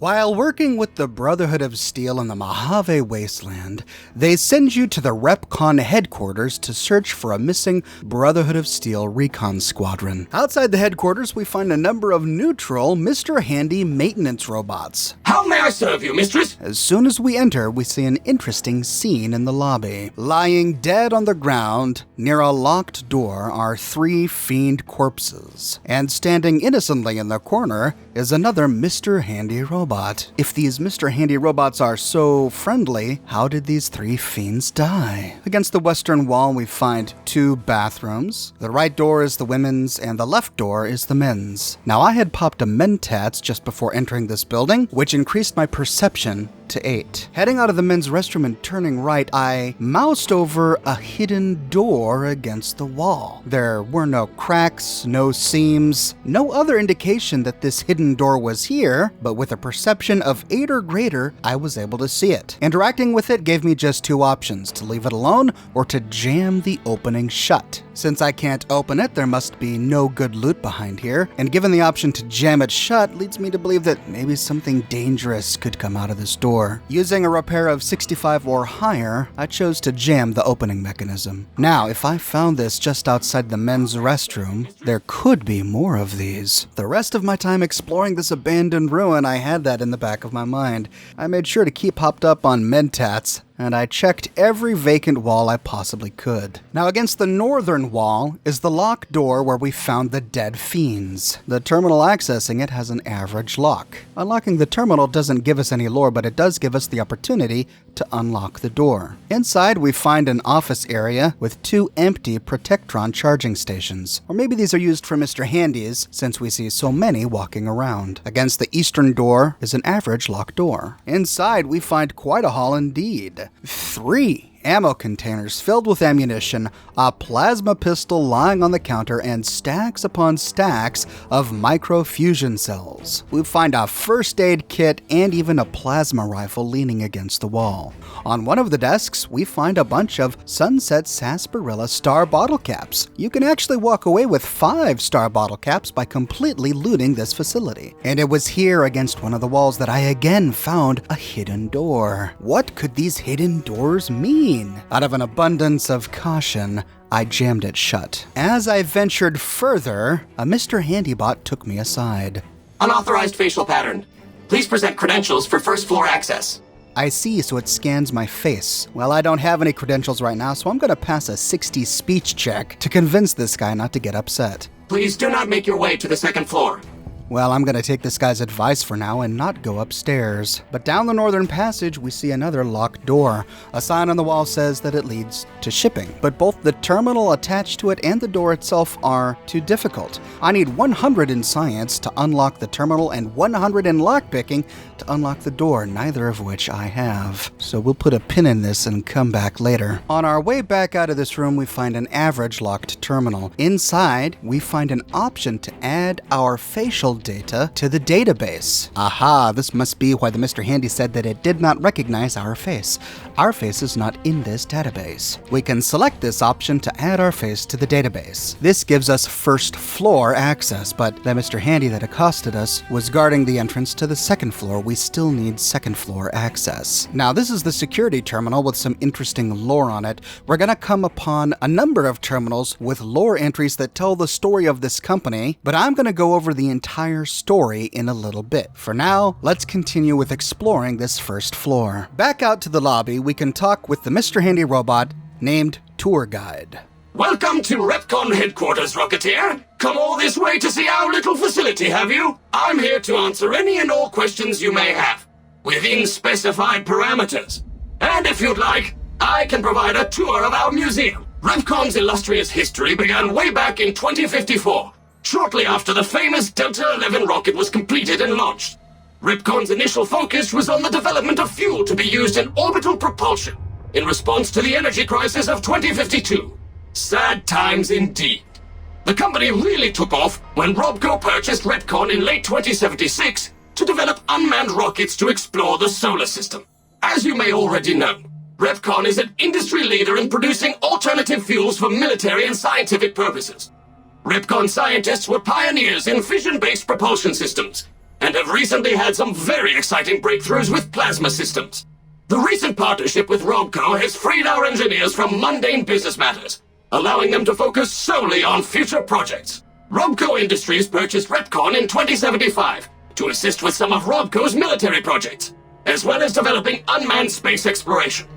While working with the Brotherhood of Steel in the Mojave Wasteland, they send you to the REPCONN headquarters to search for a missing Brotherhood of Steel recon squadron. Outside the headquarters, we find a number of neutral Mr. Handy maintenance robots. How may I serve you, mistress? As soon as we enter, we see an interesting scene in the lobby. Lying dead on the ground, near a locked door, are 3 fiend corpses. And standing innocently in the corner is another Mr. Handy robot. If these Mr. Handy robots are so friendly, how did these 3 fiends die? Against the western wall, we find 2 bathrooms. The right door is the women's, and the left door is the men's. Now, I had popped a mentats just before entering this building, which increased my perception to 8. Heading out of the men's restroom and turning right, I moused over a hidden door against the wall. There were no cracks, no seams, no other indication that this hidden door was here, but with a perception of 8 or greater, I was able to see it. Interacting with it gave me just 2 options, to leave it alone or to jam the opening shut. Since I can't open it, there must be no good loot behind here, and given the option to jam it shut leads me to believe that maybe something dangerous could come out of this door. Using a repair of 65 or higher, I chose to jam the opening mechanism. Now, if I found this just outside the men's restroom, there could be more of these. The rest of my time exploring this abandoned ruin, I had that in the back of my mind. I made sure to keep hopped up on mentats, and I checked every vacant wall I possibly could. Now, against the northern wall is the locked door where we found the dead fiends. The terminal accessing it has an average lock. Unlocking the terminal doesn't give us any lore, but it does give us the opportunity to unlock the door. Inside, we find an office area with 2 empty Protectron charging stations. Or maybe these are used for Mr. Handies, since we see so many walking around. Against the eastern door is an average locked door. Inside, we find quite a haul indeed. 3 ammo containers filled with ammunition, a plasma pistol lying on the counter, and stacks upon stacks of microfusion cells. We find a first aid kit and even a plasma rifle leaning against the wall. On one of the desks, we find a bunch of Sunset Sarsaparilla star bottle caps. You can actually walk away with 5 star bottle caps by completely looting this facility. And it was here against one of the walls that I again found a hidden door. What could these hidden doors mean? Out of an abundance of caution, I jammed it shut. As I ventured further, a Mr. Handybot took me aside. Unauthorized facial pattern. Please present credentials for first floor access. I see, so it scans my face. Well, I don't have any credentials right now, so I'm gonna pass a 60 speech check to convince this guy not to get upset. Please do not make your way to the 2nd floor. Well, I'm gonna take this guy's advice for now and not go upstairs. But down the northern passage, we see another locked door. A sign on the wall says that it leads to shipping, but both the terminal attached to it and the door itself are too difficult. I need 100 in science to unlock the terminal and 100 in lockpicking to unlock the door, neither of which I have. So we'll put a pin in this and come back later. On our way back out of this room, we find an average locked terminal. Inside, we find an option to add our facial data to the database. Aha, this must be why the Mr. Handy said that it did not recognize our face. Our face is not in this database. We can select this option to add our face to the database. This gives us first floor access, but the Mr. Handy that accosted us was guarding the entrance to the 2nd floor. We still need 2nd floor access. Now, this is the security terminal with some interesting lore on it. We're gonna come upon a number of terminals with lore entries that tell the story of this company, but I'm gonna go over the entire story in a little bit. For now, let's continue with exploring this 1st floor. Back out to the lobby, we can talk with the Mr. Handy robot named Tour Guide. Welcome to REPCONN headquarters, Rocketeer. Come all this way to see our little facility, have you? I'm here to answer any and all questions you may have, within specified parameters. And if you'd like, I can provide a tour of our museum. REPCONN's illustrious history began way back in 2054. Shortly after the famous Delta 11 rocket was completed and launched. REPCONN's initial focus was on the development of fuel to be used in orbital propulsion in response to the energy crisis of 2052. Sad times indeed. The company really took off when RobCo purchased REPCONN in late 2076 to develop unmanned rockets to explore the solar system. As you may already know, REPCONN is an industry leader in producing alternative fuels for military and scientific purposes. REPCONN scientists were pioneers in fission-based propulsion systems, and have recently had some very exciting breakthroughs with plasma systems. The recent partnership with RobCo has freed our engineers from mundane business matters, allowing them to focus solely on future projects. RobCo Industries purchased REPCONN in 2075 to assist with some of RobCo's military projects, as well as developing unmanned space exploration.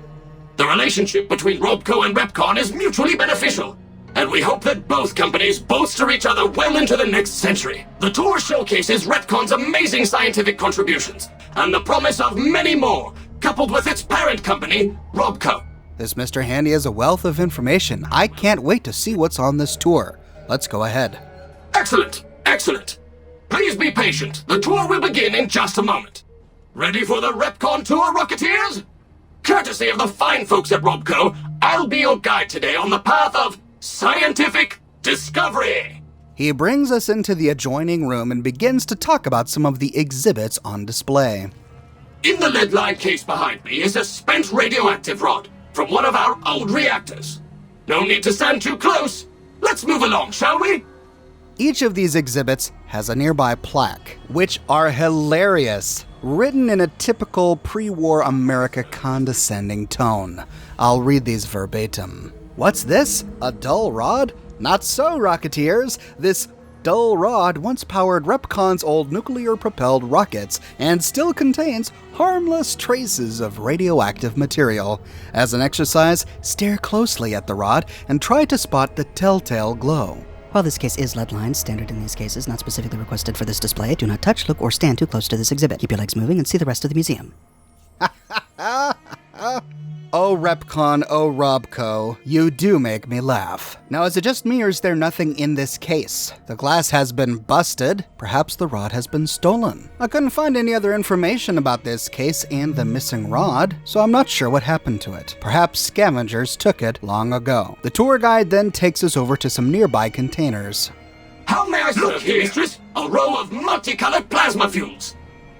The relationship between RobCo and REPCONN is mutually beneficial, and we hope that both companies bolster each other well into the next century. The tour showcases REPCONN's amazing scientific contributions, and the promise of many more, coupled with its parent company, RobCo. This Mr. Handy is a wealth of information. I can't wait to see what's on this tour. Let's go ahead. Excellent, excellent. Please be patient. The tour will begin in just a moment. Ready for the REPCONN tour, Rocketeers? Courtesy of the fine folks at RobCo, I'll be your guide today on the path of scientific discovery. He brings us into the adjoining room and begins to talk about some of the exhibits on display. In the lead-lined case behind me is a spent radioactive rod from one of our old reactors. No need to stand too close. Let's move along, shall we? Each of these exhibits has a nearby plaque, which are hilarious, written in a typical pre-war America condescending tone. I'll read these verbatim. What's this? A dull rod? Not so, Rocketeers. This dull rod once powered REPCONN's old nuclear-propelled rockets and still contains harmless traces of radioactive material. As an exercise, stare closely at the rod and try to spot the telltale glow. While this case is lead-lined, standard in these cases, not specifically requested for this display, do not touch, look, or stand too close to this exhibit. Keep your legs moving and see the rest of the museum. Oh, REPCONN, oh, RobCo, you do make me laugh. Now, is it just me or is there nothing in this case? The glass has been busted. Perhaps the rod has been stolen. I couldn't find any other information about this case and the missing rod, so I'm not sure what happened to it. Perhaps scavengers took it long ago. The tour guide then takes us over to some nearby containers. How may I serve you, mistress? A row of multicolored plasma fuels.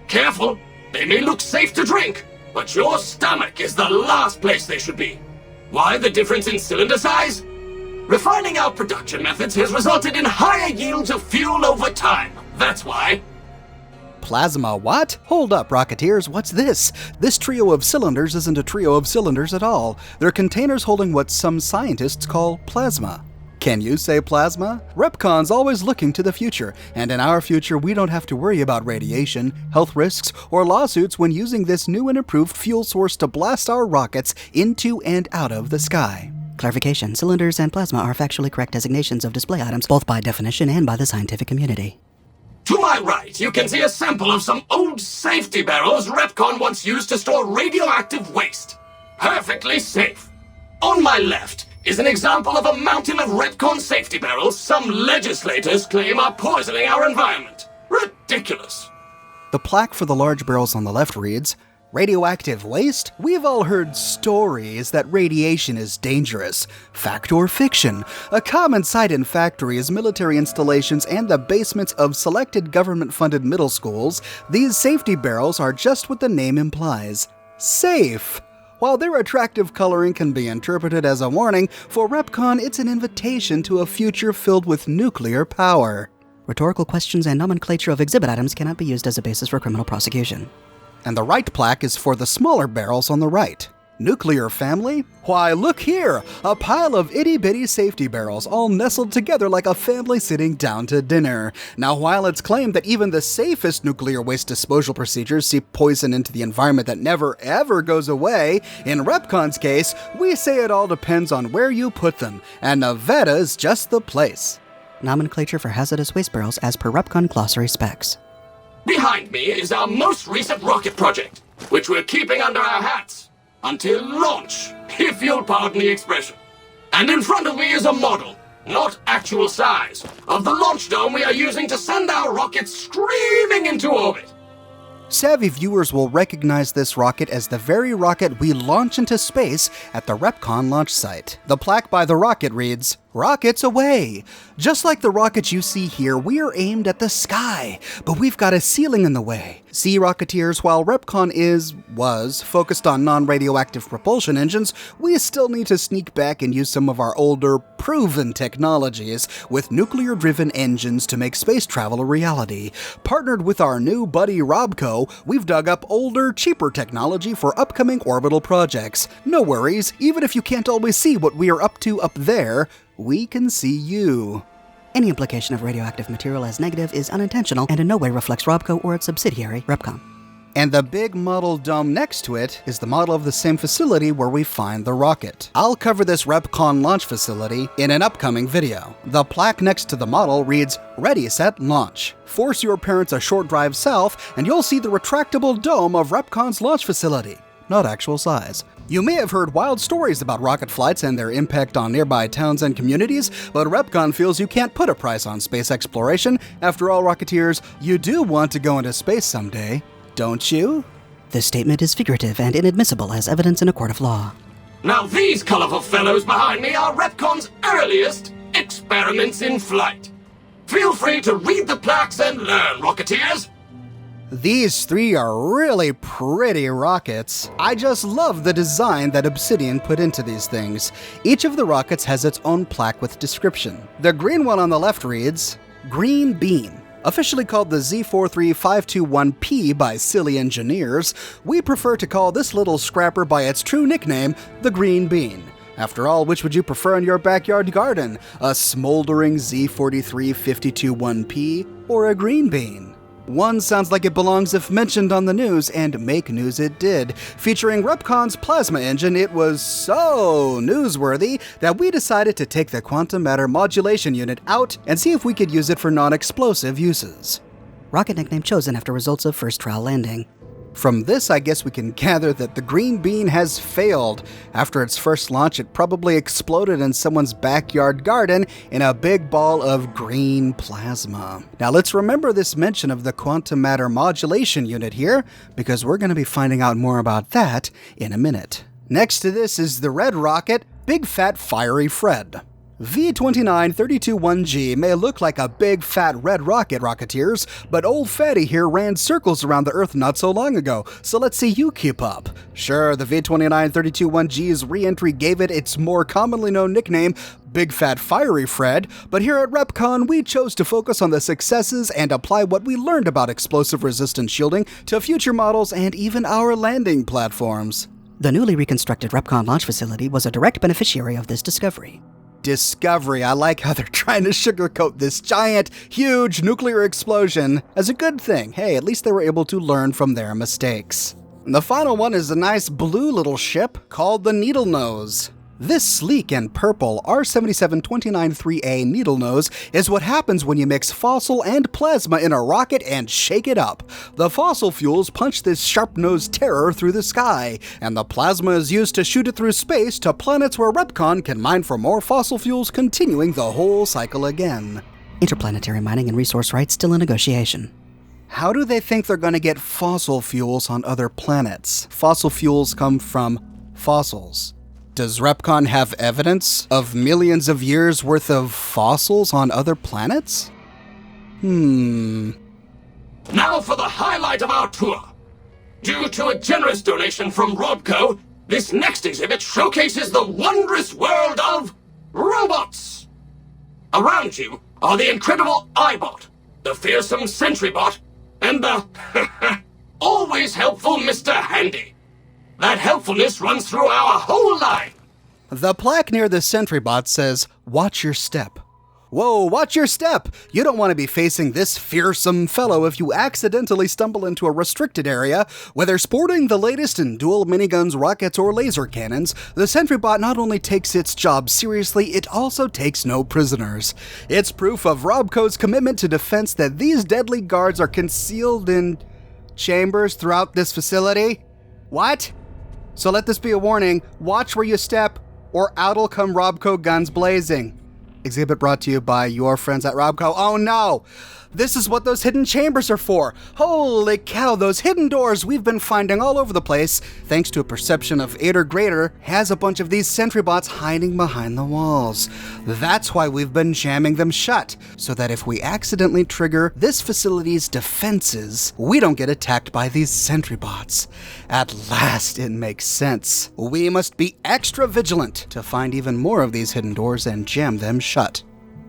Careful, they may look safe to drink, but your stomach is the last place they should be. Why the difference in cylinder size? Refining our production methods has resulted in higher yields of fuel over time. That's why. Plasma what? Hold up, Rocketeers, what's this? This trio of cylinders isn't a trio of cylinders at all. They're containers holding what some scientists call plasma. Can you say plasma? REPCONN's always looking to the future, and in our future we don't have to worry about radiation, health risks, or lawsuits when using this new and improved fuel source to blast our rockets into and out of the sky. Clarification, cylinders and plasma are factually correct designations of display items, both by definition and by the scientific community. To my right, you can see a sample of some old safety barrels REPCONN once used to store radioactive waste. Perfectly safe. On my left is an example of a mountain of REPCONN safety barrels some legislators claim are poisoning our environment. Ridiculous. The plaque for the large barrels on the left reads, "Radioactive waste? We've all heard stories that radiation is dangerous. Fact or fiction? A common sight in factories, military installations, and the basements of selected government-funded middle schools, these safety barrels are just what the name implies. Safe. While their attractive coloring can be interpreted as a warning, for REPCONN it's an invitation to a future filled with nuclear power." Rhetorical questions and nomenclature of exhibit items cannot be used as a basis for criminal prosecution. And the right plaque is for the smaller barrels on the right. Nuclear family? Why, look here! A pile of itty-bitty safety barrels all nestled together like a family sitting down to dinner. Now, while it's claimed that even the safest nuclear waste disposal procedures seep poison into the environment that never ever goes away, in REPCONN's case, we say it all depends on where you put them, and Nevada's just the place. Nomenclature for hazardous waste barrels as per REPCONN glossary specs. Behind me is our most recent rocket project, which we're keeping under our hats until launch, if you'll pardon the expression. And in front of me is a model, not actual size, of the launch dome we are using to send our rockets screaming into orbit. Savvy viewers will recognize this rocket as the very rocket we launch into space at the REPCONN launch site. The plaque by the rocket reads, "Rockets away!" Just like the rockets you see here, we are aimed at the sky, but we've got a ceiling in the way. See, Rocketeers, while REPCONN was focused on non-radioactive propulsion engines, we still need to sneak back and use some of our older, proven technologies with nuclear-driven engines to make space travel a reality. Partnered with our new buddy RobCo, we've dug up older, cheaper technology for upcoming orbital projects. No worries, even if you can't always see what we are up to up there, we can see you. Any implication of radioactive material as negative is unintentional and in no way reflects RobCo or its subsidiary, REPCON. And the big model dome next to it is the model of the same facility where we find the rocket. I'll cover this REPCON launch facility in an upcoming video. The plaque next to the model reads, "Ready, Set, Launch." Force your parents a short drive south and you'll see the retractable dome of REPCON's launch facility. Not actual size. You may have heard wild stories about rocket flights and their impact on nearby towns and communities, but REPCON feels you can't put a price on space exploration. After all, Rocketeers, you do want to go into space someday, don't you? This statement is figurative and inadmissible as evidence in a court of law. Now these colorful fellows behind me are REPCON's earliest experiments in flight. Feel free to read the plaques and learn, Rocketeers. These three are really pretty rockets. I just love the design that Obsidian put into these things. Each of the rockets has its own plaque with description. The green one on the left reads, Green Bean. Officially called the Z43521P by silly engineers, we prefer to call this little scrapper by its true nickname, the Green Bean. After all, which would you prefer in your backyard garden? A smoldering Z43521P or a green bean? One sounds like it belongs if mentioned on the news, and make news it did. Featuring REPCON's plasma engine, it was so newsworthy that we decided to take the quantum matter modulation unit out and see if we could use it for non-explosive uses. Rocket nickname chosen after results of first trial landing. From this, I guess we can gather that the green bean has failed. After its first launch, it probably exploded in someone's backyard garden in a big ball of green plasma. Now let's remember this mention of the quantum matter modulation unit here, because we're going to be finding out more about that in a minute. Next to this is the red rocket, Big Fat Fiery Fred. V29321G may look like a big fat red rocket, Rocketeers, but old Fatty here ran circles around the Earth not so long ago, so let's see you keep up. Sure, the V29321G's re-entry gave it its more commonly known nickname, Big Fat Fiery Fred, but here at REPCON we chose to focus on the successes and apply what we learned about explosive resistance shielding to future models and even our landing platforms. The newly reconstructed REPCON launch facility was a direct beneficiary of this discovery. Discovery. I like how they're trying to sugarcoat this giant, huge nuclear explosion as a good thing. Hey, at least they were able to learn from their mistakes. And the final one is a nice blue little ship called the Needle Nose. This sleek and purple R77293A needle nose is what happens when you mix fossil and plasma in a rocket and shake it up. The fossil fuels punch this sharp-nosed terror through the sky, and the plasma is used to shoot it through space to planets where REPCON can mine for more fossil fuels, continuing the whole cycle again. Interplanetary mining and resource rights still in negotiation. How do they think they're going to get fossil fuels on other planets? Fossil fuels come from fossils. Does REPCON have evidence of millions of years worth of fossils on other planets? Now for the highlight of our tour. Due to a generous donation from RobCo, this next exhibit showcases the wondrous world of robots. Around you are the incredible iBot, the fearsome SentryBot, and the always helpful Mr. Handy. That helpfulness runs through our whole line. The plaque near the SentryBot says, "Watch your step." Whoa, watch your step! You don't want to be facing this fearsome fellow if you accidentally stumble into a restricted area. Whether sporting the latest in dual miniguns, rockets, or laser cannons, the SentryBot not only takes its job seriously, it also takes no prisoners. It's proof of RobCo's commitment to defense that these deadly guards are concealed in chambers throughout this facility. What? So let this be a warning. Watch where you step, or out'll come RobCo guns blazing. Exhibit brought to you by your friends at RobCo. Oh no! This is what those hidden chambers are for. Holy cow, those hidden doors we've been finding all over the place, thanks to a perception of 8 or greater, has a bunch of these sentry bots hiding behind the walls. That's why we've been jamming them shut, so that if we accidentally trigger this facility's defenses, we don't get attacked by these sentry bots. At last, it makes sense. We must be extra vigilant to find even more of these hidden doors and jam them shut.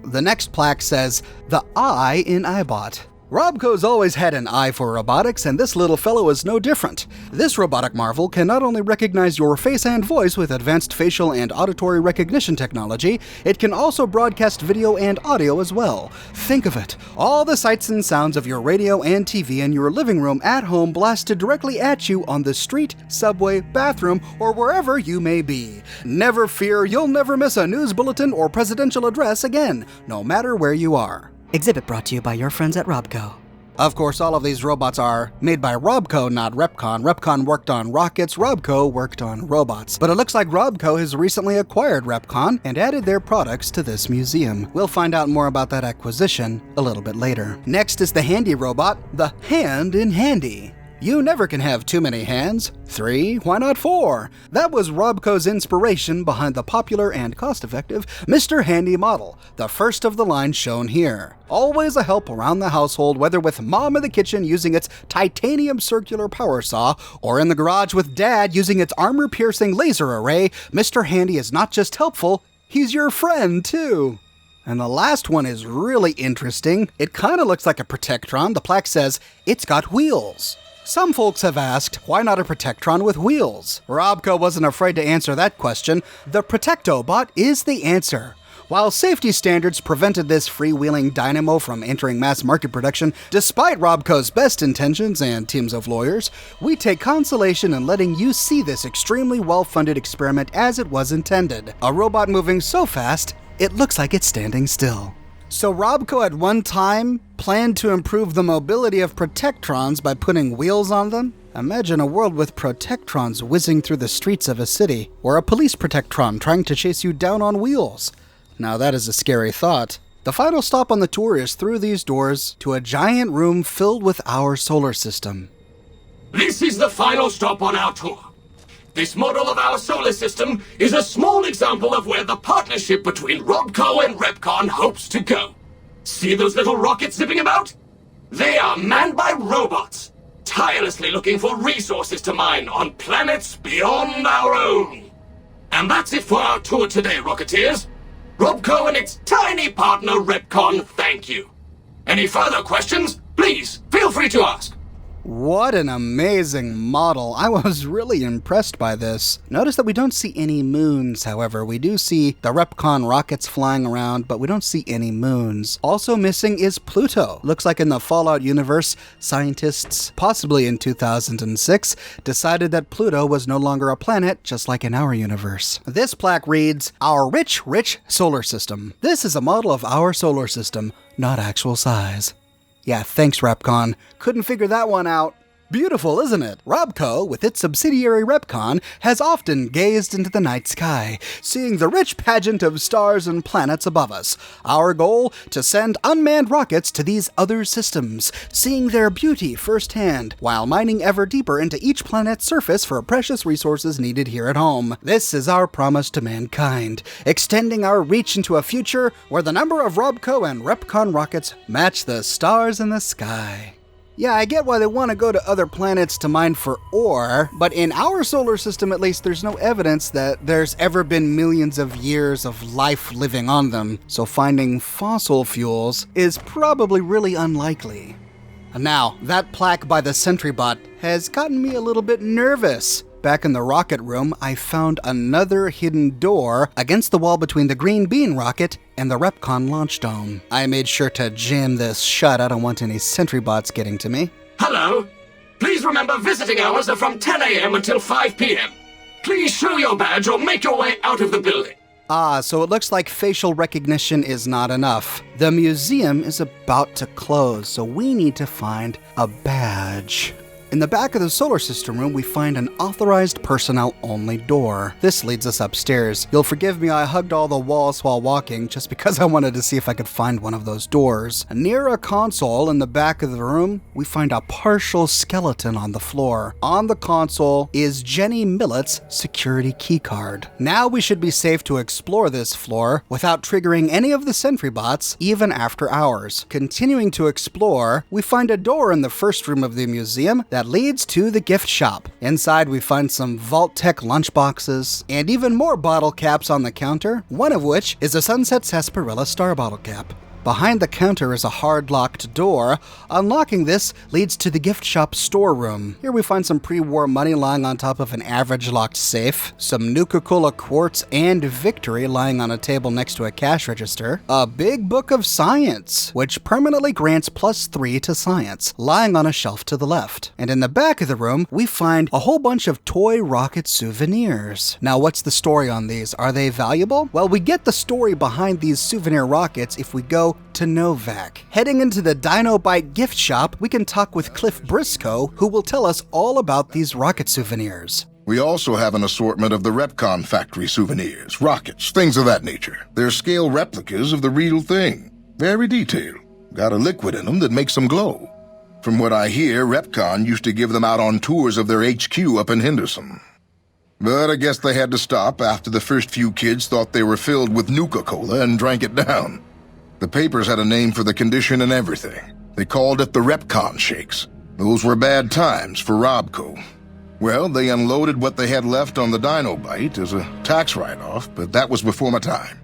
The next plaque says, "The Eye in iBot." RobCo's always had an eye for robotics, and this little fellow is no different. This robotic marvel can not only recognize your face and voice with advanced facial and auditory recognition technology, it can also broadcast video and audio as well. Think of it, all the sights and sounds of your radio and TV in your living room at home blasted directly at you on the street, subway, bathroom, or wherever you may be. Never fear, you'll never miss a news bulletin or presidential address again, no matter where you are. Exhibit brought to you by your friends at RobCo. Of course, all of these robots are made by RobCo, not REPCON. REPCON worked on rockets, RobCo worked on robots. But it looks like RobCo has recently acquired REPCON and added their products to this museum. We'll find out more about that acquisition a little bit later. Next is the handy robot, the Hand in Handy. You never can have too many hands. 3, why not 4? That was RobCo's inspiration behind the popular and cost-effective Mr. Handy model, the first of the line shown here. Always a help around the household, whether with Mom in the kitchen using its titanium circular power saw, or in the garage with Dad using its armor-piercing laser array, Mr. Handy is not just helpful, he's your friend too. And the last one is really interesting. It kind of looks like a Protectron. The plaque says, "It's got wheels." Some folks have asked, why not a Protectron with wheels? RobCo wasn't afraid to answer that question. The Protectobot is the answer. While safety standards prevented this freewheeling dynamo from entering mass market production, despite RobCo's best intentions and teams of lawyers, we take consolation in letting you see this extremely well-funded experiment as it was intended. A robot moving so fast, it looks like it's standing still. So RobCo at one time planned to improve the mobility of Protectrons by putting wheels on them? Imagine a world with Protectrons whizzing through the streets of a city, or a police Protectron trying to chase you down on wheels. Now that is a scary thought. The final stop on the tour is through these doors to a giant room filled with our solar system. This is the final stop on our tour. This model of our solar system is a small example of where the partnership between RobCo and REPCON hopes to go. See those little rockets zipping about? They are manned by robots, tirelessly looking for resources to mine on planets beyond our own. And that's it for our tour today, Rocketeers. RobCo and its tiny partner REPCON thank you. Any further questions? Please, feel free to ask. What an amazing model. I was really impressed by this. Notice that we don't see any moons, however. We do see the REPCON rockets flying around, but we don't see any moons. Also missing is Pluto. Looks like in the Fallout universe, scientists, possibly in 2006, decided that Pluto was no longer a planet, just like in our universe. This plaque reads, "Our rich solar system." This is a model of our solar system, not actual size. Yeah, thanks, REPCON. Couldn't figure that one out. Beautiful, isn't it? RobCo, with its subsidiary REPCON, has often gazed into the night sky, seeing the rich pageant of stars and planets above us. Our goal? To send unmanned rockets to these other systems, seeing their beauty firsthand, while mining ever deeper into each planet's surface for precious resources needed here at home. This is our promise to mankind, extending our reach into a future where the number of RobCo and REPCON rockets match the stars in the sky. Yeah, I get why they want to go to other planets to mine for ore, but in our solar system at least, there's no evidence that there's ever been millions of years of life living on them, so finding fossil fuels is probably really unlikely. Now, that plaque by the SentryBot has gotten me a little bit nervous. Back in the rocket room, I found another hidden door against the wall between the Green Bean rocket and the REPCON launch dome. I made sure to jam this shut. I don't want any SentryBots getting to me. Hello. Please remember visiting hours are from 10 a.m. until 5 p.m. Please show your badge or make your way out of the building. Ah, so it looks like facial recognition is not enough. The museum is about to close, so we need to find a badge. In the back of the solar system room, we find an authorized personnel-only door. This leads us upstairs. You'll forgive me, I hugged all the walls while walking just because I wanted to see if I could find one of those doors. Near a console in the back of the room, we find a partial skeleton on the floor. On the console is Jenny Millett's security keycard. Now we should be safe to explore this floor without triggering any of the sentry bots, even after hours. Continuing to explore, we find a door in the first room of the museum that leads to the gift shop. Inside we find some Vault-Tec lunchboxes and even more bottle caps on the counter, one of which is a Sunset Sarsaparilla Star bottle cap. Behind the counter is a hard-locked door. Unlocking this leads to the gift shop storeroom. Here we find some pre-war money lying on top of an average locked safe, some Nuka-Cola quartz and Victory lying on a table next to a cash register, a big book of science, which permanently grants +3 to science, lying on a shelf to the left. And in the back of the room, we find a whole bunch of toy rocket souvenirs. Now, what's the story on these? Are they valuable? Well, we get the story behind these souvenir rockets if we go to Novac. Heading into the Dinobite gift shop, we can talk with Cliff Briscoe, who will tell us all about these rocket souvenirs. We also have an assortment of the REPCONN factory souvenirs, rockets, things of that nature. They're scale replicas of the real thing. Very detailed. Got a liquid in them that makes them glow. From what I hear, REPCONN used to give them out on tours of their HQ up in Henderson. But I guess they had to stop after the first few kids thought they were filled with Nuka-Cola and drank it down. The papers had a name for the condition and everything. They called it the REPCONN shakes. Those were bad times for RobCo. Well, they unloaded what they had left on the Dinobite as a tax write-off, but that was before my time.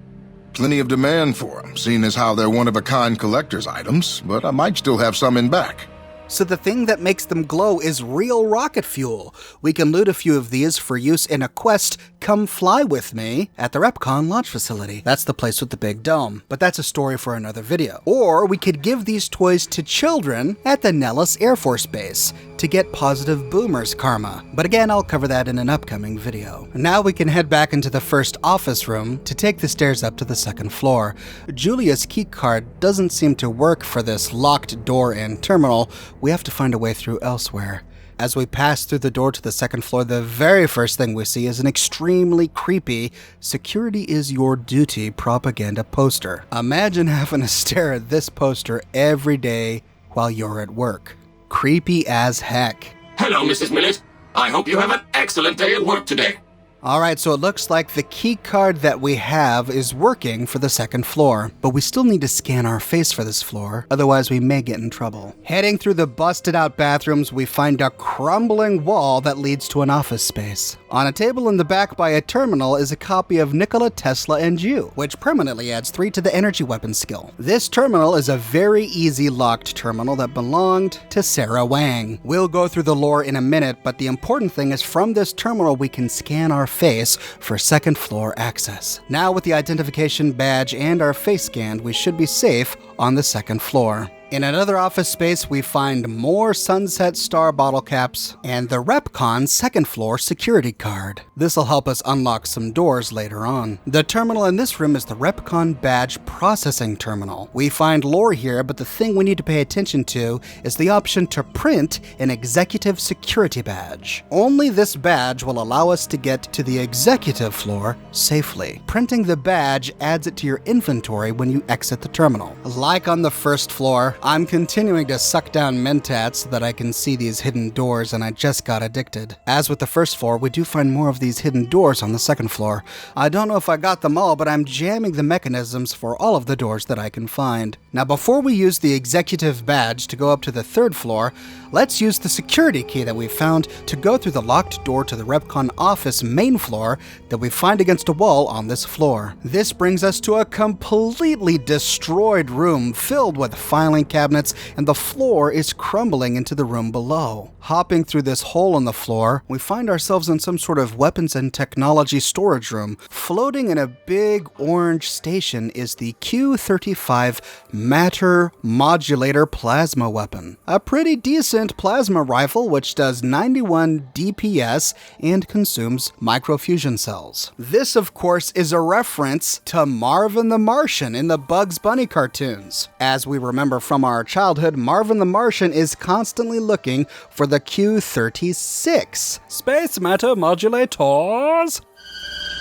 Plenty of demand for them, seeing as how they're one-of-a-kind collector's items, but I might still have some in back. So the thing that makes them glow is real rocket fuel. We can loot a few of these for use in a quest, Come Fly With Me, at the REPCONN launch facility. That's the place with the big dome, but that's a story for another video. Or we could give these toys to children at the Nellis Air Force Base to get positive boomers karma. But again, I'll cover that in an upcoming video. Now we can head back into the first office room to take the stairs up to the second floor. Julia's keycard doesn't seem to work for this locked door and terminal. We have to find a way through elsewhere. As we pass through the door to the second floor, the very first thing we see is an extremely creepy "Security is your duty" propaganda poster. Imagine having to stare at this poster every day while you're at work. Creepy as heck. Hello, Mrs. Millett. I hope you have an excellent day at work today. Alright, so it looks like the key card that we have is working for the second floor, but we still need to scan our face for this floor, otherwise we may get in trouble. Heading through the busted out bathrooms, we find a crumbling wall that leads to an office space. On a table in the back by a terminal is a copy of Nikola Tesla and You, which permanently adds 3 to the energy weapon skill. This terminal is a very easy locked terminal that belonged to Sarah Wang. We'll go through the lore in a minute, but the important thing is from this terminal we can scan our face for second floor access. Now with the identification badge and our face scanned, we should be safe on the second floor. In another office space, we find more Sunset Star bottle caps and the REPCONN second floor security card. This'll help us unlock some doors later on. The terminal in this room is the REPCONN badge processing terminal. We find lore here, but the thing we need to pay attention to is the option to print an executive security badge. Only this badge will allow us to get to the executive floor safely. Printing the badge adds it to your inventory when you exit the terminal. Like on the first floor, I'm continuing to suck down Mentats so that I can see these hidden doors, and I just got addicted. As with the first floor, we do find more of these hidden doors on the second floor. I don't know if I got them all, but I'm jamming the mechanisms for all of the doors that I can find. Now, before we use the executive badge to go up to the third floor, let's use the security key that we found to go through the locked door to the REPCONN office main floor that we find against a wall on this floor. This brings us to a completely destroyed room filled with filing cabinets, and the floor is crumbling into the room below. Hopping through this hole in the floor, we find ourselves in some sort of weapons and technology storage room. Floating in a big orange station is the Q-35 Matter Modulator plasma weapon. A pretty decent plasma rifle which does 91 DPS and consumes microfusion cells. This, of course, is a reference to Marvin the Martian in the Bugs Bunny cartoons. As we remember from from our childhood, Marvin the Martian is constantly looking for the Q-36. Space matter modulators?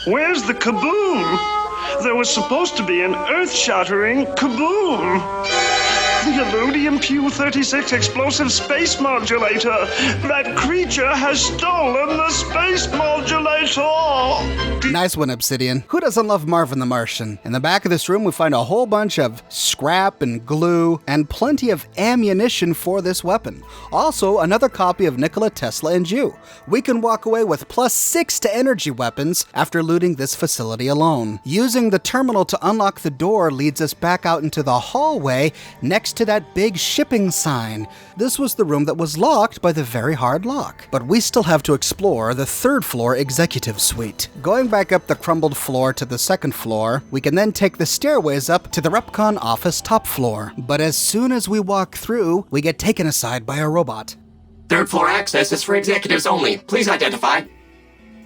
Where's the kaboom? There was supposed to be an earth-shattering kaboom. The Illudium Q-36 explosive space modulator. That creature has stolen the space modulator. Nice one, Obsidian. Who doesn't love Marvin the Martian? In the back of this room, we find a whole bunch of scrap and glue and plenty of ammunition for this weapon. Also, another copy of Nikola Tesla and you. We can walk away with +6 to energy weapons after looting this facility alone. Using the terminal to unlock the door leads us back out into the hallway next to that big shipping sign. This was the room that was locked by the very hard lock. But we still have to explore the 3rd floor executive suite. Going back up the crumbled floor to the 2nd floor, we can then take the stairways up to the REPCONN office top floor. But as soon as we walk through, we get taken aside by a robot. 3rd floor access is for executives only. Please identify.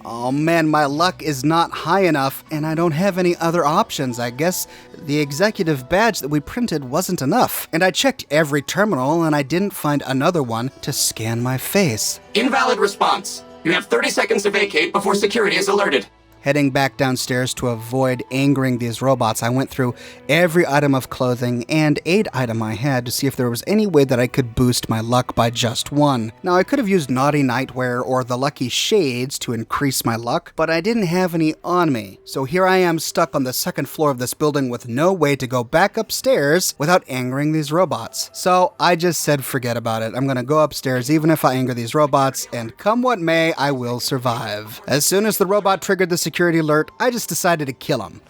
Oh man, my luck is not high enough, and I don't have any other options. I guess the executive badge that we printed wasn't enough. And I checked every terminal, and I didn't find another one to scan my face. Invalid response. You have 30 seconds to vacate before security is alerted. Heading back downstairs to avoid angering these robots, I went through every item of clothing and aid item I had to see if there was any way that I could boost my luck by just 1. Now, I could have used Naughty Nightwear or the Lucky Shades to increase my luck, but I didn't have any on me. So here I am stuck on the 2nd floor of this building with no way to go back upstairs without angering these robots. So I just said forget about it. I'm gonna go upstairs even if I anger these robots, and come what may, I will survive. As soon as the robot triggered the security alert, I just decided to kill him.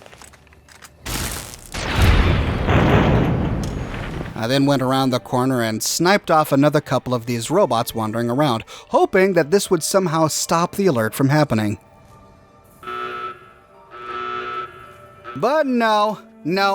I then went around the corner and sniped off another couple of these robots wandering around, hoping that this would somehow stop the alert from happening. But no,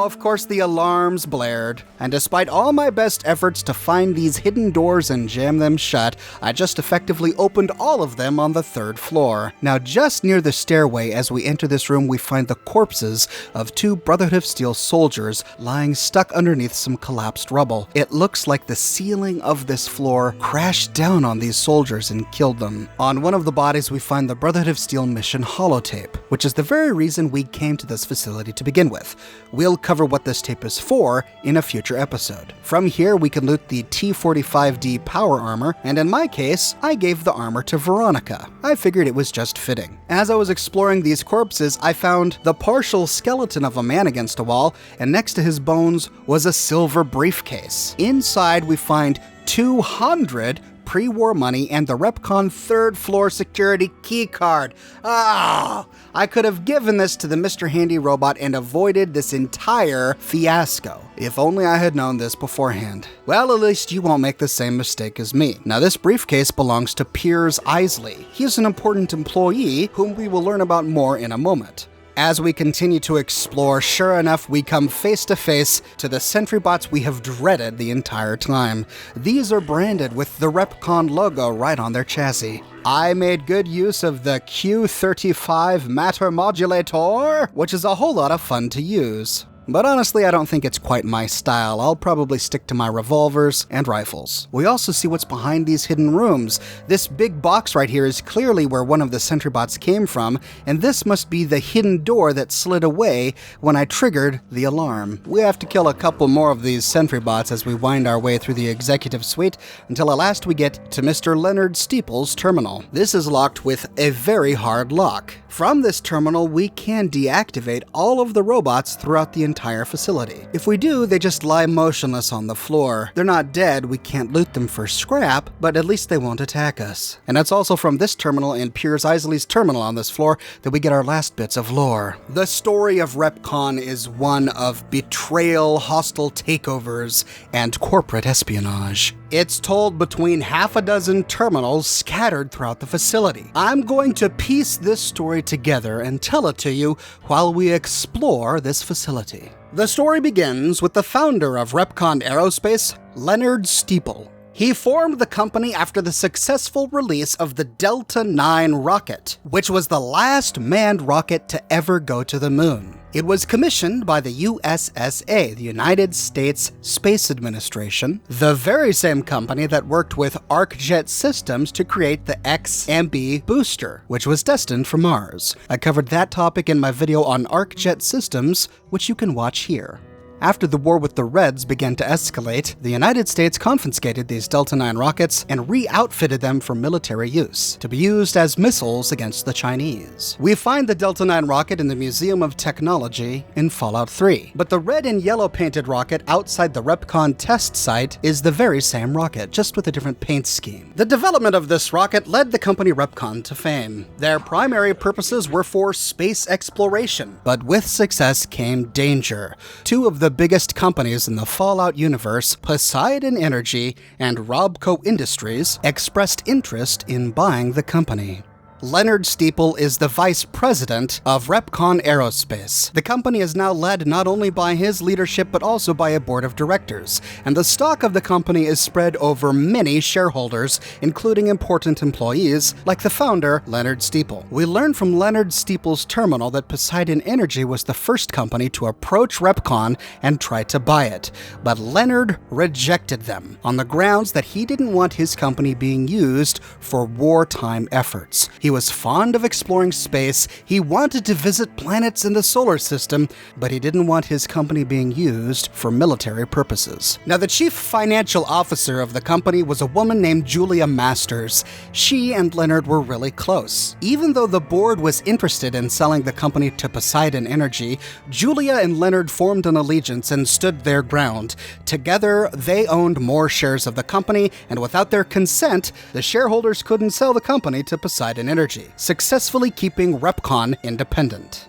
of course the alarms blared, and despite all my best efforts to find these hidden doors and jam them shut, I just effectively opened all of them on the 3rd floor. Now just near the stairway as we enter this room, we find the corpses of 2 Brotherhood of Steel soldiers lying stuck underneath some collapsed rubble. It looks like the ceiling of this floor crashed down on these soldiers and killed them. On one of the bodies we find the Brotherhood of Steel mission holotape, which is the very reason we came to this facility to begin with. We'll cover what this tape is for in a future episode. From here, we can loot the T-45D power armor, and in my case, I gave the armor to Veronica. I figured it was just fitting. As I was exploring these corpses, I found the partial skeleton of a man against a wall, and next to his bones was a silver briefcase. Inside, we find 200 pre-war money and the REPCONN 3rd floor security keycard. I could have given this to the Mr. Handy robot and avoided this entire fiasco. If only I had known this beforehand. Well, at least you won't make the same mistake as me. Now, this briefcase belongs to Piers Isley. He is an important employee whom we will learn about more in a moment. As we continue to explore, sure enough, we come face to face to the sentry bots we have dreaded the entire time. These are branded with the REPCONN logo right on their chassis. I made good use of the Q-35 matter modulator, which is a whole lot of fun to use. But honestly, I don't think it's quite my style. I'll probably stick to my revolvers and rifles. We also see what's behind these hidden rooms. This big box right here is clearly where one of the sentry bots came from, and this must be the hidden door that slid away when I triggered the alarm. We have to kill a couple more of these sentry bots as we wind our way through the executive suite until at last we get to Mr. Leonard Steeple's terminal. This is locked with a very hard lock. From this terminal, we can deactivate all of the robots throughout the entire facility. If we do, they just lie motionless on the floor. They're not dead, we can't loot them for scrap, but at least they won't attack us. And it's also from this terminal and Piers Isley's terminal on this floor that we get our last bits of lore. The story of REPCONN is one of betrayal, hostile takeovers, and corporate espionage. It's told between half a dozen terminals scattered throughout the facility. I'm going to piece this story together and tell it to you while we explore this facility. The story begins with the founder of REPCONN Aerospace, Leonard Steeple. He formed the company after the successful release of the Delta IX rocket, which was the last manned rocket to ever go to the moon. It was commissioned by the USSA, the United States Space Administration, the very same company that worked with ArcJet Systems to create the XMB booster, which was destined for Mars. I covered that topic in my video on ArcJet Systems, which you can watch here. After the war with the Reds began to escalate, the United States confiscated these Delta IX rockets and re-outfitted them for military use, to be used as missiles against the Chinese. We find the Delta IX rocket in the Museum of Technology in Fallout 3, but the red and yellow painted rocket outside the REPCONN test site is the very same rocket, just with a different paint scheme. The development of this rocket led the company REPCONN to fame. Their primary purposes were for space exploration, but with success came danger. Two of the biggest companies in the Fallout universe, Poseidon Energy and RobCo Industries, expressed interest in buying the company. Leonard Steeple is the vice president of REPCONN Aerospace. The company is now led not only by his leadership but also by a board of directors, and the stock of the company is spread over many shareholders, including important employees like the founder, Leonard Steeple. We learn from Leonard Steeple's terminal that Poseidon Energy was the first company to approach REPCONN and try to buy it, but Leonard rejected them on the grounds that he didn't want his company being used for wartime efforts. He was fond of exploring space, he wanted to visit planets in the solar system, but he didn't want his company being used for military purposes. Now, the chief financial officer of the company was a woman named Julia Masters. She and Leonard were really close. Even though the board was interested in selling the company to Poseidon Energy, Julia and Leonard formed an allegiance and stood their ground. Together, they owned more shares of the company, and without their consent, the shareholders couldn't sell the company to Poseidon Energy, successfully keeping REPCONN independent.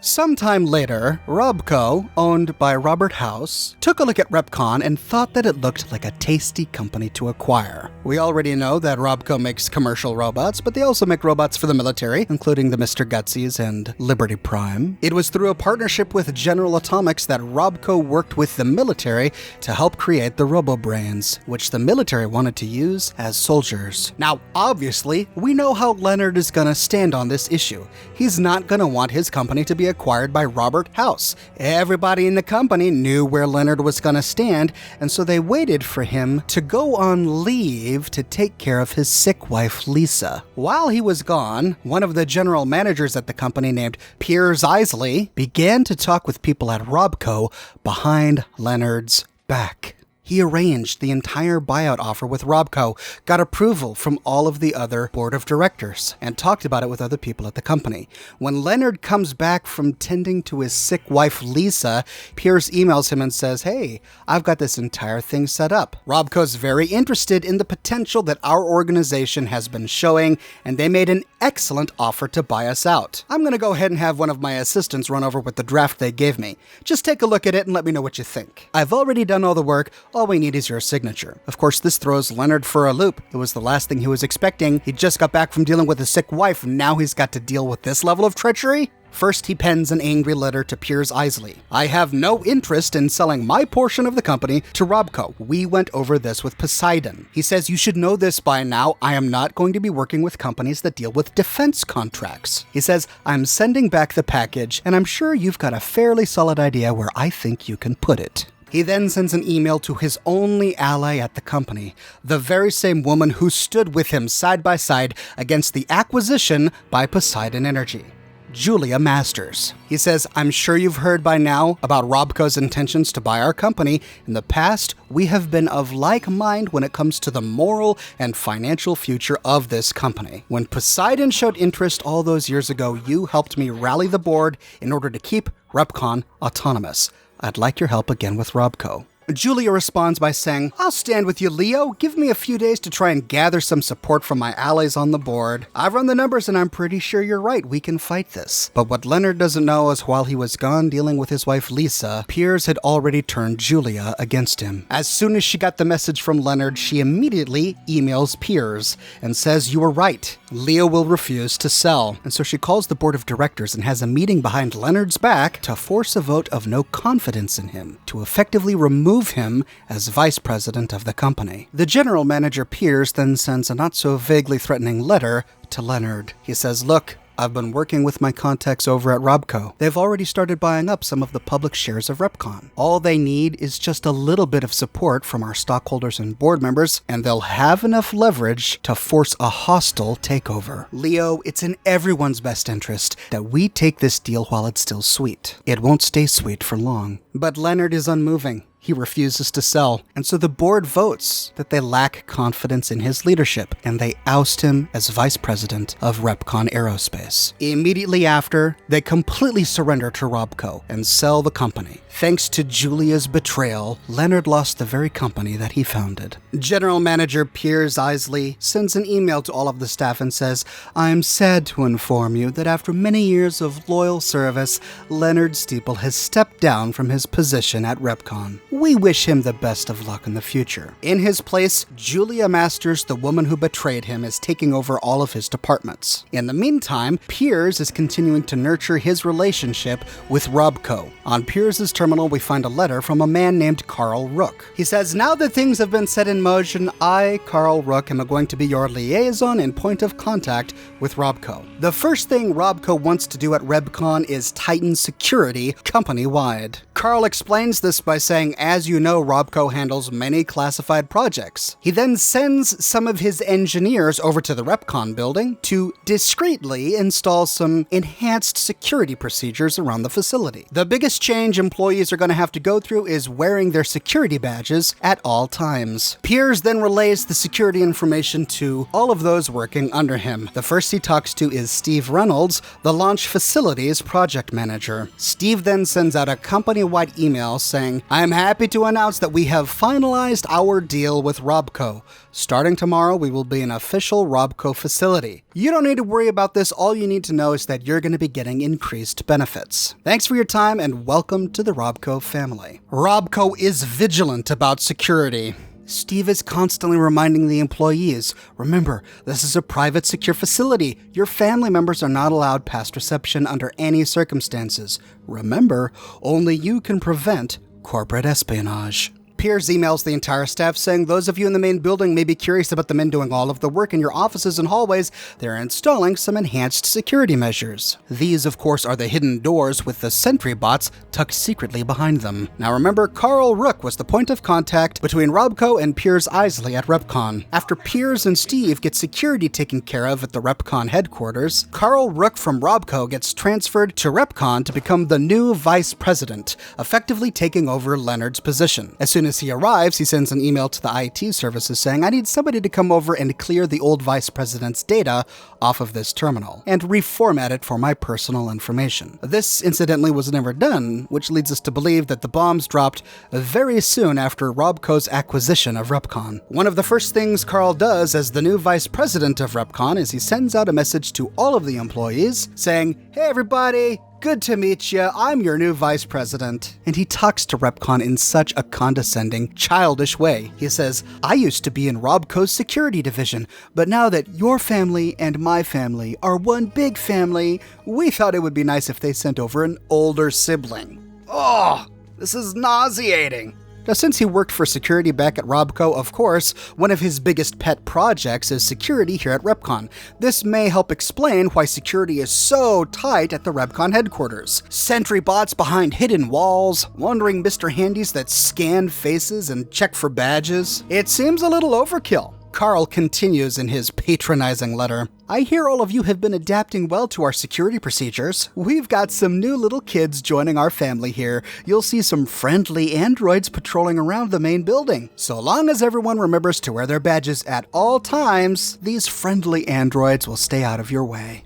Sometime later, RobCo, owned by Robert House, took a look at REPCONN and thought that it looked like a tasty company to acquire. We already know that RobCo makes commercial robots, but they also make robots for the military, including the Mr. Gutsies and Liberty Prime. It was through a partnership with General Atomics that RobCo worked with the military to help create the RoboBrains, which the military wanted to use as soldiers. Now, obviously, we know how Leonard is gonna stand on this issue. He's not gonna want his company to be acquired by Robert House. Everybody in the company knew where Leonard was going to stand, and so they waited for him to go on leave to take care of his sick wife, Lisa. While he was gone, one of the general managers at the company named Piers Isley began to talk with people at RobCo behind Leonard's back. He arranged the entire buyout offer with RobCo, got approval from all of the other board of directors, and talked about it with other people at the company. When Leonard comes back from tending to his sick wife, Lisa, Piers emails him and says, "Hey, I've got this entire thing set up. RobCo's very interested in the potential that our organization has been showing, and they made an excellent offer to buy us out. I'm going to go ahead and have one of my assistants run over with the draft they gave me. Just take a look at it and let me know what you think. I've already done all the work. All we need is your signature." Of course, this throws Leonard for a loop. It was the last thing he was expecting. He just got back from dealing with a sick wife, and now he's got to deal with this level of treachery? First, he pens an angry letter to Piers Isley. "I have no interest in selling my portion of the company to RobCo. We went over this with Poseidon." He says, "You should know this by now. I am not going to be working with companies that deal with defense contracts." He says, "I'm sending back the package, and I'm sure you've got a fairly solid idea where I think you can put it." He then sends an email to his only ally at the company, the very same woman who stood with him side by side against the acquisition by Poseidon Energy, Julia Masters. He says, "I'm sure you've heard by now about RobCo's intentions to buy our company. In the past, we have been of like mind when it comes to the moral and financial future of this company. When Poseidon showed interest all those years ago, you helped me rally the board in order to keep REPCONN autonomous. I'd like your help again with RobCo." Julia responds by saying, "I'll stand with you, Leo. Give me a few days to try and gather some support from my allies on the board. I've run the numbers and I'm pretty sure you're right. We can fight this." But what Leonard doesn't know is while he was gone dealing with his wife Lisa, Piers had already turned Julia against him. As soon as she got the message from Leonard, she immediately emails Piers and says, "You were right. Leo will refuse to sell." And so she calls the board of directors and has a meeting behind Leonard's back to force a vote of no confidence in him, to effectively remove him as vice president of the company. The general manager Piers then sends a not so vaguely threatening letter to Leonard. He says, "Look, I've been working with my contacts over at RobCo. They've already started buying up some of the public shares of RepCon. All they need is just a little bit of support from our stockholders and board members, and they'll have enough leverage to force a hostile takeover. Leo, it's in everyone's best interest that we take this deal while it's still sweet. It won't stay sweet for long. But Leonard is unmoving. He refuses to sell, and so the board votes that they lack confidence in his leadership, and they oust him as vice president of RepCon Aerospace. Immediately after, they completely surrender to RobCo and sell the company. Thanks to Julia's betrayal, Leonard lost the very company that he founded. General Manager Piers Isley sends an email to all of the staff and says, "I'm sad to inform you that after many years of loyal service, Leonard Steeple has stepped down from his position at RepCon. We wish him the best of luck in the future." In his place, Julia Masters, the woman who betrayed him, is taking over all of his departments. In the meantime, Piers is continuing to nurture his relationship with RobCo. On Piers's terminal, we find a letter from a man named Carl Rook. He says, "Now that things have been set in motion, I, Carl Rook, am going to be your liaison and point of contact with RobCo. The first thing RobCo wants to do at RepCon is tighten security company-wide." Carl explains this by saying, "As you know, RobCo handles many classified projects." He then sends some of his engineers over to the RepCon building to discreetly install some enhanced security procedures around the facility. The biggest change employees are going to have to go through is wearing their security badges at all times. Piers then relays the security information to all of those working under him. The first he talks to is Steve Reynolds, the launch facilities project manager. Steve then sends out a company-wide email saying, "I am happy to announce that we have finalized our deal with RobCo. Starting tomorrow, we will be an official RobCo facility. You don't need to worry about this. All you need to know is that you're going to be getting increased benefits. Thanks for your time and welcome to the RobCo family." RobCo is vigilant about security. Steve is constantly reminding the employees, "Remember, this is a private, secure facility. Your family members are not allowed past reception under any circumstances. Remember, only you can prevent corporate espionage." Piers emails the entire staff saying, "Those of you in the main building may be curious about the men doing all of the work in your offices and hallways. They're installing some enhanced security measures. These, of course, are the hidden doors with the sentry bots tucked secretly behind them." Now remember, Carl Rook was the point of contact between RobCo and Piers Isley at RepCon. After Piers and Steve get security taken care of at the RepCon headquarters, Carl Rook from RobCo gets transferred to RepCon to become the new vice president, effectively taking over Leonard's position. As soon as he arrives, he sends an email to the IT services saying, "I need somebody to come over and clear the old vice president's data off of this terminal and reformat it for my personal information." This, incidentally, was never done, which leads us to believe that the bombs dropped very soon after RobCo's acquisition of RepCon. One of the first things Carl does as the new vice president of RepCon is he sends out a message to all of the employees saying, "Hey everybody, good to meet you. I'm your new vice president." And he talks to RepCon in such a condescending, childish way. He says, "I used to be in RobCo's security division, but now that your family and my family are one big family, we thought it would be nice if they sent over an older sibling." Oh, this is nauseating. Now, since he worked for security back at RobCo, of course, one of his biggest pet projects is security here at RepCon. This may help explain why security is so tight at the RepCon headquarters. Sentry bots behind hidden walls, wandering Mr. Handies that scan faces and check for badges. It seems a little overkill. Carl continues in his patronizing letter. "I hear all of you have been adapting well to our security procedures. We've got some new little kids joining our family here. You'll see some friendly androids patrolling around the main building. So long as everyone remembers to wear their badges at all times, these friendly androids will stay out of your way."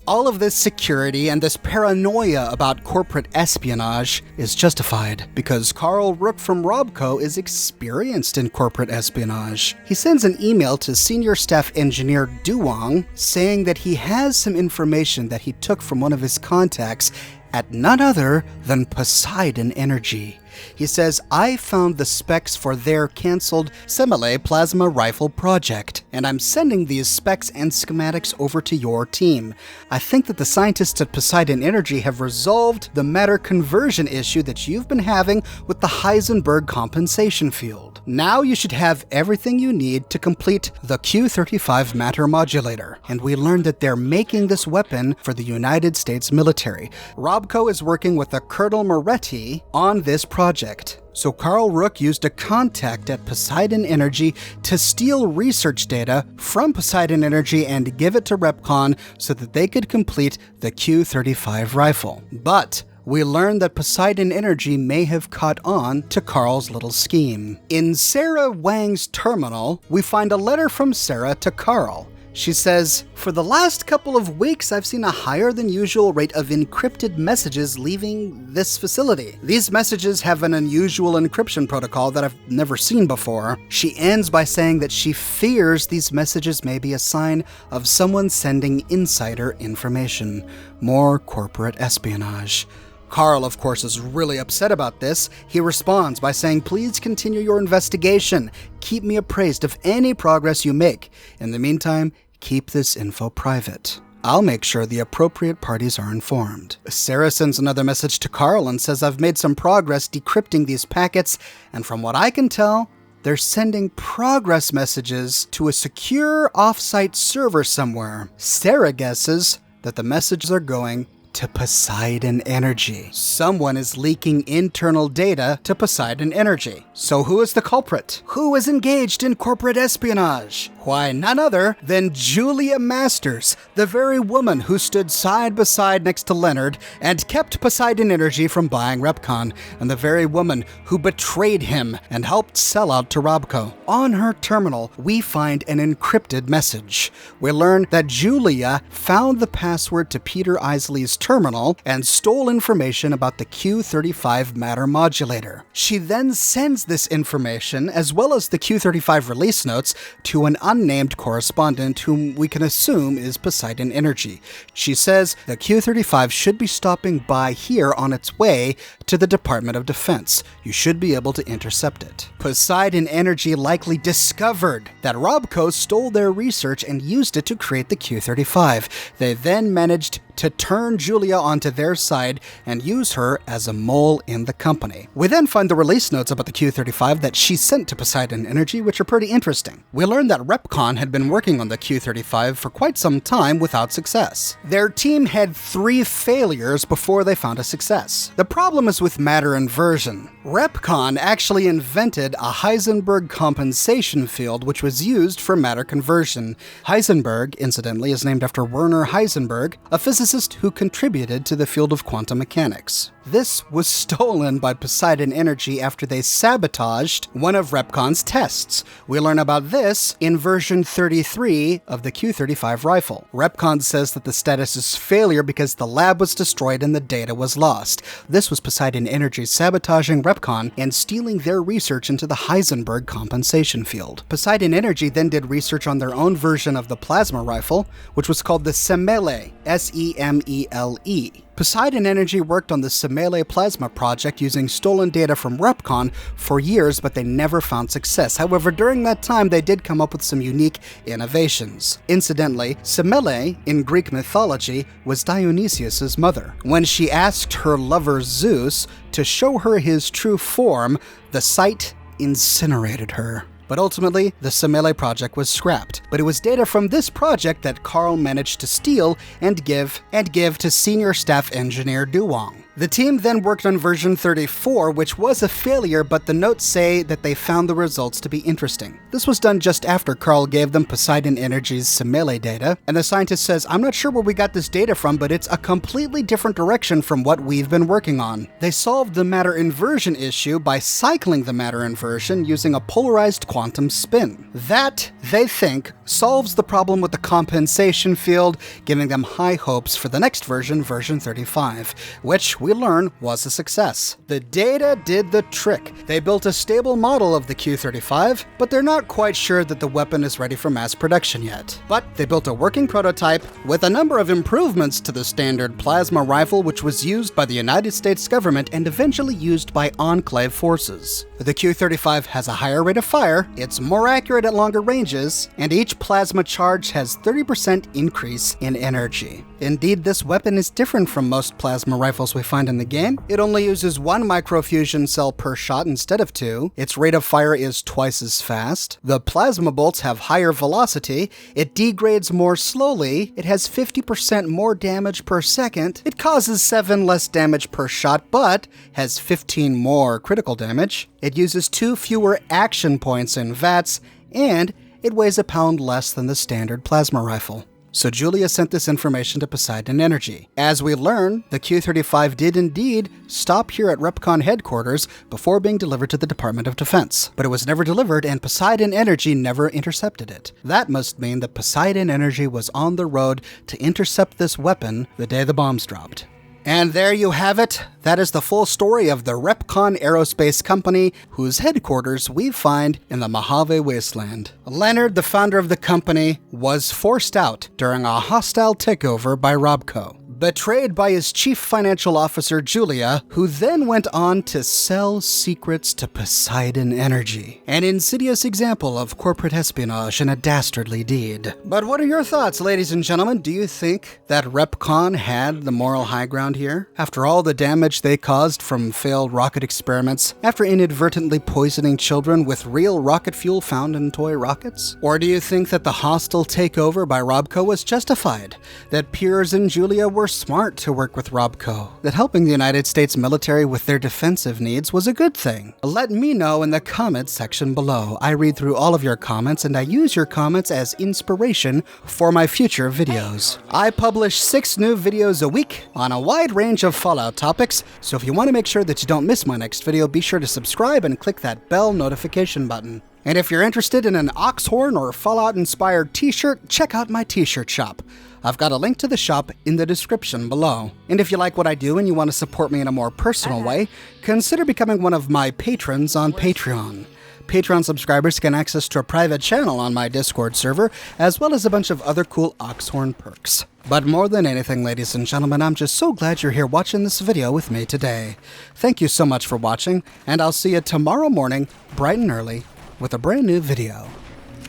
All of this security and this paranoia about corporate espionage is justified because Carl Rook from RobCo is experienced in corporate espionage. He sends an email to senior staff engineer Duong saying that he has some information that he took from one of his contacts at none other than Poseidon Energy. He says, "I found the specs for their canceled Semele plasma rifle project, and I'm sending these specs and schematics over to your team. I think that the scientists at Poseidon Energy have resolved the matter conversion issue that you've been having with the Heisenberg compensation field. Now you should have everything you need to complete the Q-35 matter modulator, and we learned that they're making this weapon for the United States military. RobCo is working with a Colonel Moretti on this project. So Carl Rook used a contact at Poseidon Energy to steal research data from Poseidon Energy and give it to REPCONN so that they could complete the Q-35 rifle. But we learned that Poseidon Energy may have caught on to Carl's little scheme. In Sarah Wang's terminal, we find a letter from Sarah to Carl. She says, "For the last couple of weeks, I've seen a higher than usual rate of encrypted messages leaving this facility. These messages have an unusual encryption protocol that I've never seen before." She ends by saying that she fears these messages may be a sign of someone sending insider information. More corporate espionage. Carl, of course, is really upset about this. He responds by saying, "Please continue your investigation. Keep me appraised of any progress you make. In the meantime, keep this info private. I'll make sure the appropriate parties are informed." Sarah sends another message to Carl and says, "I've made some progress decrypting these packets, and from what I can tell, they're sending progress messages to a secure off-site server somewhere." Sarah guesses that the messages are going to Poseidon Energy. Someone is leaking internal data to Poseidon Energy. So who is the culprit? Who is engaged in corporate espionage? Why, none other than Julia Masters, the very woman who stood side by side next to Leonard and kept Poseidon Energy from buying REPCONN, and the very woman who betrayed him and helped sell out to RobCo. On her terminal, we find an encrypted message. We learn that Julia found the password to Peter Isley's terminal and stole information about the Q-35 matter modulator. She then sends this information, as well as the Q-35 release notes, to an unnamed correspondent whom we can assume is Poseidon Energy. She says the Q-35 should be stopping by here on its way to the Department of Defense. You should be able to intercept it. Poseidon Energy likely discovered that RobCo stole their research and used it to create the Q-35. They then managed to turn Julia onto their side and use her as a mole in the company. We then find the release notes about the Q-35 that she sent to Poseidon Energy, which are pretty interesting. We learned that REPCONN had been working on the Q-35 for quite some time without success. Their team had 3 failures before they found a success. The problem is with matter inversion. REPCONN actually invented a Heisenberg compensation field which was used for matter conversion. Heisenberg, incidentally, is named after Werner Heisenberg, a physicist who contributed to the field of quantum mechanics. This was stolen by Poseidon Energy after they sabotaged one of REPCONN's tests. We learn about this in version 33 of the Q-35 rifle. REPCONN says that the status is failure because the lab was destroyed and the data was lost. This was Poseidon Energy sabotaging REPCONN and stealing their research into the Heisenberg compensation field. Poseidon Energy then did research on their own version of the plasma rifle, which was called the Semele, S-E-M-E-L-E. Poseidon Energy worked on the Semele Plasma project using stolen data from REPCONN for years, but they never found success. However, during that time, they did come up with some unique innovations. Incidentally, Semele, in Greek mythology, was Dionysius' mother. When she asked her lover Zeus to show her his true form, the sight incinerated her. But ultimately, the Semele project was scrapped. But it was data from this project that Carl managed to steal and give to senior staff engineer Duong. The team then worked on version 34, which was a failure, but the notes say that they found the results to be interesting. This was done just after Carl gave them Poseidon Energy's Semele data, and the scientist says, "I'm not sure where we got this data from, but it's a completely different direction from what we've been working on." They solved the matter inversion issue by cycling the matter inversion using a polarized quantum spin. That, they think, solves the problem with the compensation field, giving them high hopes for the next version, version 35, which we learn was a success. The data did the trick. They built a stable model of the Q-35, but they're not quite sure that the weapon is ready for mass production yet. But they built a working prototype with a number of improvements to the standard plasma rifle, which was used by the United States government and eventually used by Enclave forces. The Q-35 has a higher rate of fire, it's more accurate at longer ranges, and each plasma charge has 30% increase in energy. Indeed, this weapon is different from most plasma rifles we find find in the game. It only uses 1 microfusion cell per shot instead of 2. Its rate of fire is twice as fast. The plasma bolts have higher velocity. It degrades more slowly. It has 50% more damage per second. It causes 7 less damage per shot, but has 15 more critical damage. It uses 2 fewer action points in VATS, and it weighs a pound less than the standard plasma rifle. So Julia sent this information to Poseidon Energy. As we learn, the Q-35 did indeed stop here at REPCONN headquarters before being delivered to the Department of Defense. But it was never delivered, and Poseidon Energy never intercepted it. That must mean that Poseidon Energy was on the road to intercept this weapon the day the bombs dropped. And there you have it. That is the full story of the REPCONN Aerospace Company, whose headquarters we find in the Mojave Wasteland. Leonard, the founder of the company, was forced out during a hostile takeover by RobCo, betrayed by his chief financial officer, Julia, who then went on to sell secrets to Poseidon Energy. An insidious example of corporate espionage and a dastardly deed. But what are your thoughts, ladies and gentlemen? Do you think that REPCONN had the moral high ground here? After all the damage they caused from failed rocket experiments, after inadvertently poisoning children with real rocket fuel found in toy rockets? Or do you think that the hostile takeover by RobCo was justified? That Piers and Julia were smart to work with RobCo, that helping the United States military with their defensive needs was a good thing? Let me know in the comments section below. I read through all of your comments and I use your comments as inspiration for my future videos. I publish 6 new videos a week on a wide range of Fallout topics, so if you want to make sure that you don't miss my next video, be sure to subscribe and click that bell notification button. And if you're interested in an Oxhorn or Fallout-inspired t-shirt, check out my t-shirt shop. I've got a link to the shop in the description below. And if you like what I do and you want to support me in a more personal way, consider becoming one of my patrons on Patreon. Patreon subscribers get access to a private channel on my Discord server, as well as a bunch of other cool Oxhorn perks. But more than anything, ladies and gentlemen, I'm just so glad you're here watching this video with me today. Thank you so much for watching, and I'll see you tomorrow morning, bright and early, with a brand new video.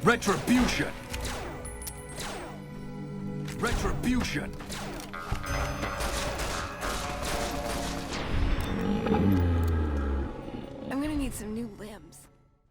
Retribution! Retribution!